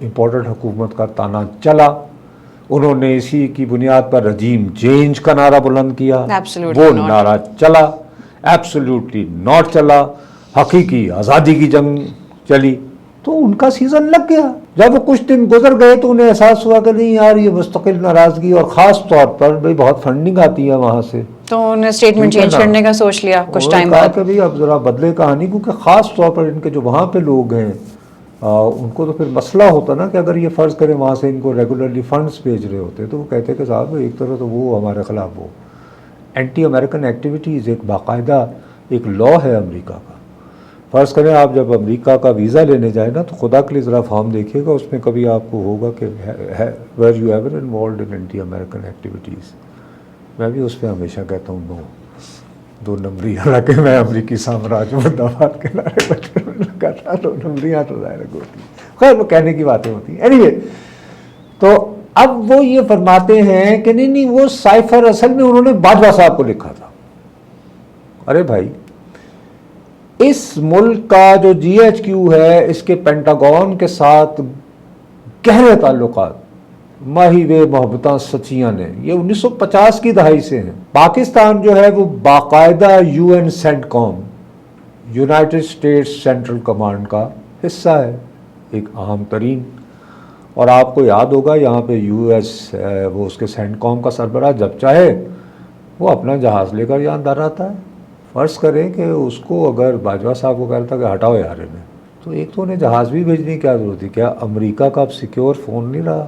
Imported حکومت کا تانا چلا. انہوں نے اسی کی بنیاد پر رجیم چینج کا نعرہ بلند کیا. وہ نعرہ چلا؟ ایبسلیوٹلی ناٹ چلا. حقیقی آزادی کی جنگ چلی تو ان کا سیزن لگ گیا. جب وہ کچھ دن گزر گئے تو انہیں احساس ہوا کہ نہیں یار یہ مستقل ناراضگی، اور خاص طور پر بھئی بہت فنڈنگ آتی ہے وہاں سے، تو انہوں نے اسٹیٹمنٹ چینج کرنے کا سوچ لیا کچھ ٹائم بعد کہ بھئی اب ذرا بدلے کہانی، کیونکہ خاص طور پر ان کے جو وہاں پہ لوگ ہیں ان کو تو پھر مسئلہ ہوتا نا کہ اگر یہ فرض کریں وہاں سے ان کو ریگولرلی فنڈز بھیج رہے ہوتے تو وہ کہتے کہ صاحب ایک طرح تو وہ ہمارے خلاف وہ اینٹی امریکن ایکٹیویٹیز ایک باقاعدہ ایک لا ہے امریکہ کا. فرض کریں آپ جب امریکہ کا ویزا لینے جائیں نا تو خدا کے لیے ذرا فارم دیکھیے گا، اس میں کبھی آپ کو ہوگا کہ where you ever involved in anti American activities. میں بھی اس پہ ہمیشہ کہتا ہوں نو، 2 نمبری. حالانکہ میں امریکی سامراج مرد آباد کے نعرے بچپن میں لگا تھا، 2 نمبریاں تو ظاہر ہوتی ہیں، خیر وہ کہنے کی باتیں ہوتی ہیں. اینی وے، تو اب وہ یہ فرماتے ہیں کہ نہیں وہ سائفر اصل میں انہوں نے باجوہ صاحب کو لکھا تھا. ارے بھائی اس ملک کا جو جی ایچ کیو ہے اس کے پینٹاگون کے ساتھ گہرے تعلقات، ماہی وے محبتاں سچیاں نے، یہ 1950 کی دہائی سے ہیں. پاکستان جو ہے وہ باقاعدہ U N CENTCOM, United States Central Command کا حصہ ہے، ایک اہم ترین. اور آپ کو یاد ہوگا یہاں پہ یو ایس وہ اس کے سینٹکوم کا سربراہ جب چاہے وہ اپنا جہاز لے کر یہاں اندر آتا ہے. فرض کریں کہ اس کو اگر باجوہ صاحب کو کہتا کہ ہٹاؤ یار انہیں، تو ایک تو انہیں جہاز بھی بھیجنے کی کیا ضرورت تھی؟ کیا امریکہ کا اب سیکیور فون نہیں رہا؟